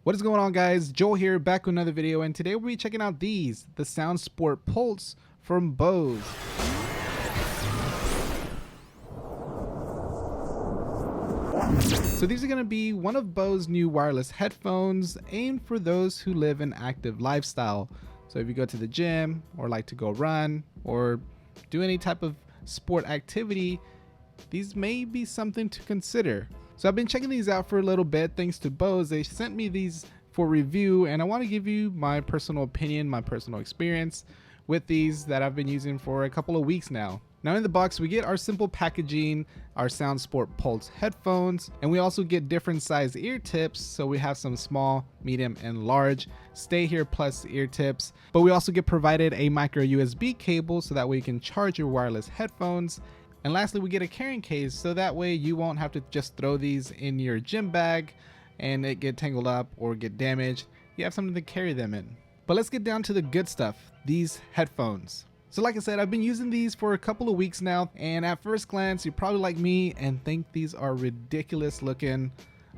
What is going on, guys? Joel here, back with another video, and today we'll be checking out the SoundSport Pulse from Bose. So these are going to be one of Bose's new wireless headphones aimed for those who live an active lifestyle. So if you go to the gym or like to go run or do any type of sport activity, these may be something to consider. So I've been checking these out for a little bit thanks to Bose. They sent me these for review, and I want to give you my personal opinion, my personal experience with these that I've been using for a couple of weeks now. Now in the box we get our simple packaging, our SoundSport Pulse headphones, and we also get different size ear tips. So we have some small, medium, and large Stay Here Plus ear tips, but we also get provided a micro USB cable so that way you can charge your wireless headphones. And lastly, we get a carrying case so that way you won't have to just throw these in your gym bag and it get tangled up or get damaged. You have something to carry them in. But let's get down to the good stuff, these headphones. So like I said, I've been using these for a couple of weeks now, and at first glance, you're probably like me and think these are ridiculous looking.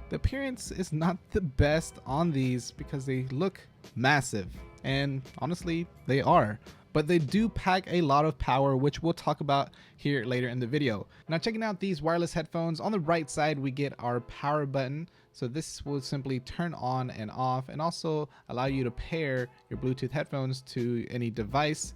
The appearance is not the best on these because they look massive, and honestly, they are. But they do pack a lot of power, which we'll talk about here later in the video. Now checking out these wireless headphones, on the right side we get our power button. So this will simply turn on and off and also allow you to pair your Bluetooth headphones to any device.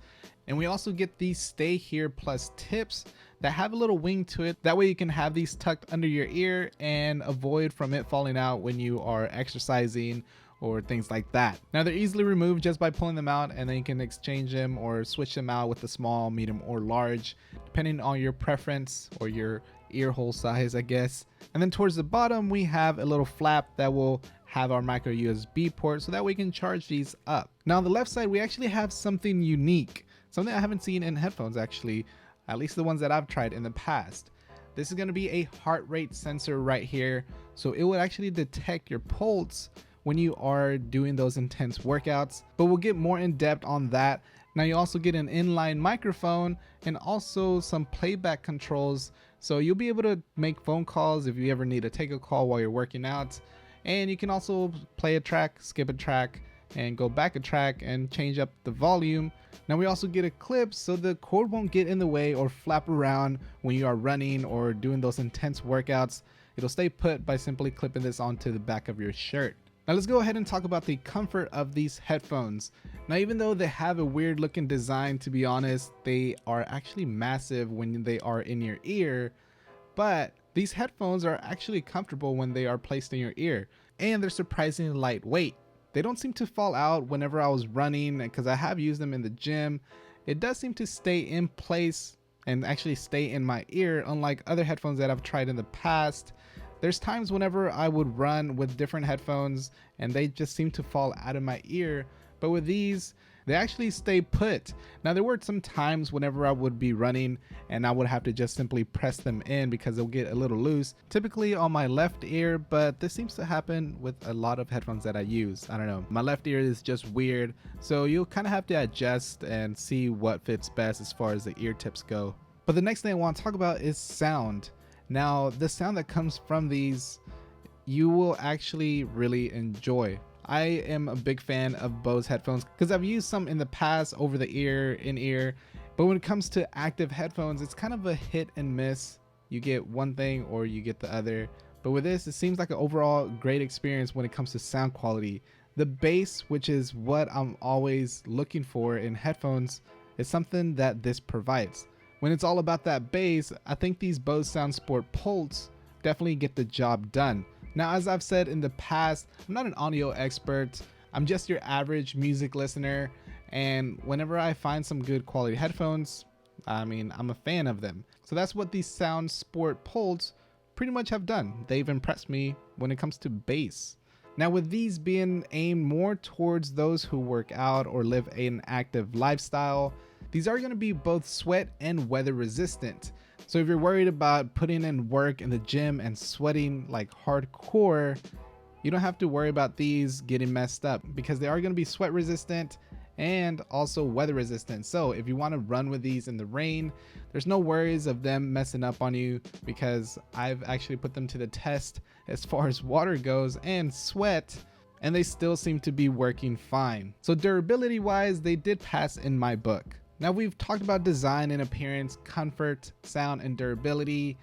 And we also get these Stay Here Plus tips that have a little wing to it. That way you can have these tucked under your ear and avoid from it falling out when you are exercising or things like that. Now they're easily removed just by pulling them out, and then you can exchange them or switch them out with a small, medium, or large, depending on your preference or your ear hole size, I guess. And then towards the bottom we have a little flap that will have our micro USB port so that we can charge these up. Now on the left side we actually have something unique, something I haven't seen in headphones actually, at least the ones that I've tried in the past. This is going to be a heart rate sensor right here, so it will actually detect your pulse when you are doing those intense workouts, but we'll get more in depth on that. Now you also get an inline microphone and also some playback controls, so you'll be able to make phone calls if you ever need to take a call while you're working out, and you can also play a track, skip a track, and go back a track and change up the volume. Now we also get a clip so the cord won't get in the way or flap around when you are running or doing those intense workouts. It'll stay put by simply clipping this onto the back of your shirt. Now let's go ahead and talk about the comfort of these headphones. Now even though they have a weird looking design, to be honest, they are actually massive when they are in your ear, but these headphones are actually comfortable when they are placed in your ear, and they're surprisingly lightweight. They don't seem to fall out whenever I was running because I have used them in the gym. It does seem to stay in place and actually stay in my ear, unlike other headphones that I've tried in the past. There's times whenever I would run with different headphones and they just seem to fall out of my ear, but with these, they actually stay put. Now there were some times whenever I would be running and I would have to just simply press them in because they'll get a little loose, typically on my left ear, but this seems to happen with a lot of headphones that I use. I don't know, my left ear is just weird, so you'll kind of have to adjust and see what fits best as far as the ear tips go. But the next thing I want to talk about is sound. Now the sound that comes from these, you will actually really enjoy. I am a big fan of Bose headphones because I've used some in the past over the ear, in ear, but when it comes to active headphones, it's kind of a hit and miss. You get one thing or you get the other, but with this, it seems like an overall great experience when it comes to sound quality. The bass, which is what I'm always looking for in headphones, is something that this provides. When it's all about that bass, I think these Bose SoundSport Pulse definitely get the job done. Now, as I've said in the past, I'm not an audio expert. I'm just your average music listener. And whenever I find some good quality headphones, I'm a fan of them. So that's what these SoundSport Pulse pretty much have done. They've impressed me when it comes to bass. Now, with these being aimed more towards those who work out or live an active lifestyle, these are going to be both sweat and weather resistant. So if you're worried about putting in work in the gym and sweating like hardcore, you don't have to worry about these getting messed up because they are going to be sweat resistant and also weather resistant. So if you want to run with these in the rain, there's no worries of them messing up on you because I've actually put them to the test as far as water goes and sweat. and they still seem to be working fine. So durability wise, they did pass in my book. Now we've talked about design and appearance, comfort, sound, and durability,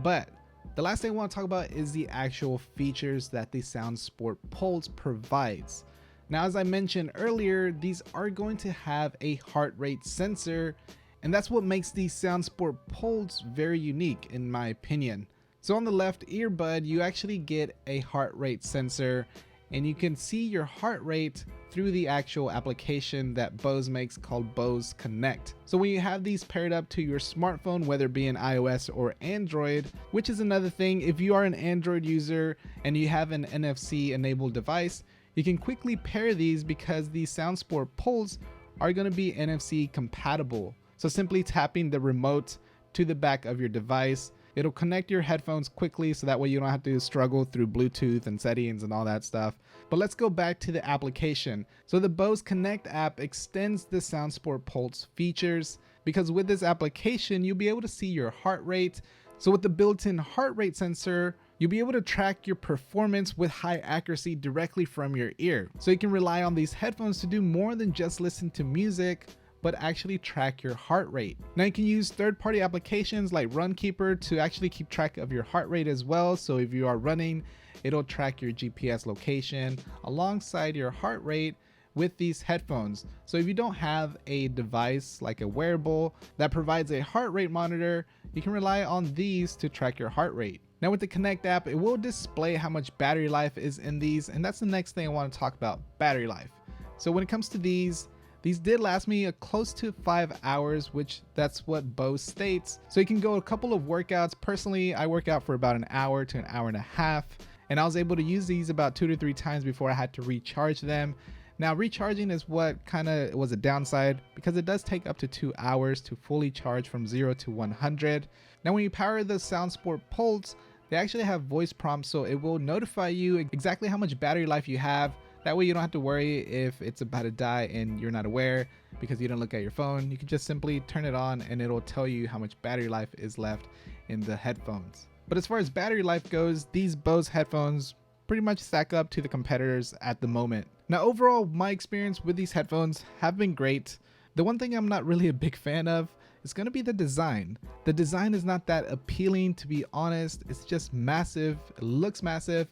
but the last thing I want to talk about is the actual features that the SoundSport Pulse provides. Now, as I mentioned earlier, these are going to have a heart rate sensor, and that's what makes the SoundSport Pulse very unique in my opinion. So on the left earbud, you actually get a heart rate sensor, and you can see your heart rate through the actual application that Bose makes called Bose Connect. So when you have these paired up to your smartphone, whether it be an iOS or Android, which is another thing, if you are an Android user and you have an NFC enabled device, you can quickly pair these because the SoundSport Pulse are going to be NFC compatible. So simply tapping the remote to the back of your device, it'll connect your headphones quickly so that way you don't have to struggle through Bluetooth and settings and all that stuff. But let's go back to the application. So the Bose Connect app extends the SoundSport Pulse features because with this application, you'll be able to see your heart rate. So with the built-in heart rate sensor, you'll be able to track your performance with high accuracy directly from your ear. So you can rely on these headphones to do more than just listen to music, but actually track your heart rate. Now you can use third-party applications like Runkeeper to actually keep track of your heart rate as well. So if you are running, it'll track your GPS location alongside your heart rate with these headphones. So if you don't have a device like a wearable that provides a heart rate monitor, you can rely on these to track your heart rate. Now with the Connect app, it will display how much battery life is in these, and that's the next thing I want to talk about, battery life. So when it comes to these did last me a close to 5 hours, which that's what Bose states. So you can go a couple of workouts. Personally, I work out for about an hour to an hour and a half, and I was able to use these about 2 to 3 times before I had to recharge them. Now recharging is what kind of was a downside because it does take up to 2 hours to fully charge from 0 to 100. Now when you power the SoundSport Pulse, they actually have voice prompts, so it will notify you exactly how much battery life you have. That way you don't have to worry if it's about to die and you're not aware because you didn't look at your phone. You can just simply turn it on and it'll tell you how much battery life is left in the headphones. But as far as battery life goes, these Bose headphones pretty much stack up to the competitors at the moment. Now overall, my experience with these headphones have been great. The one thing I'm not really a big fan of is going to be the design. The design is not that appealing, to be honest. It's just massive, it looks massive.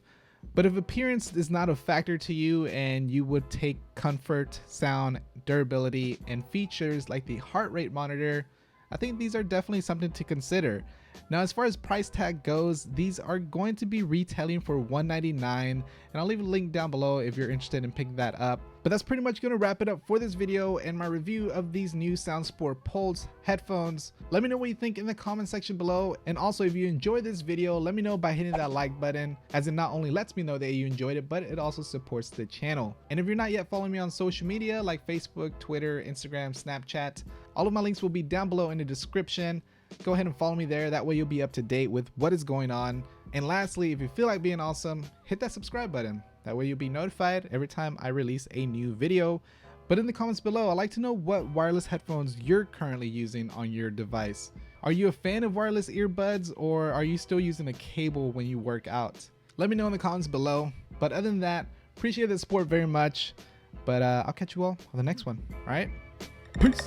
But if appearance is not a factor to you and you would take comfort, sound, durability, and features like the heart rate monitor, I think these are definitely something to consider. Now, as far as price tag goes, these are going to be retailing for $199, and I'll leave a link down below if you're interested in picking that up. But that's pretty much going to wrap it up for this video and my review of these new SoundSport Pulse headphones. Let me know what you think in the comment section below, and also if you enjoyed this video, let me know by hitting that like button, as it not only lets me know that you enjoyed it, but it also supports the channel. And if you're not yet following me on social media like Facebook, Twitter, Instagram, Snapchat, all of my links will be down below in the description. Go ahead and follow me there. That way you'll be up to date with what is going on. And lastly, if you feel like being awesome, hit that subscribe button. That way you'll be notified every time I release a new video. But in the comments below, I'd like to know what wireless headphones you're currently using on your device. Are you a fan of wireless earbuds, or are you still using a cable when you work out? Let me know in the comments below. But other than that, appreciate the support very much. But I'll catch you all on the next one. All right? Peace.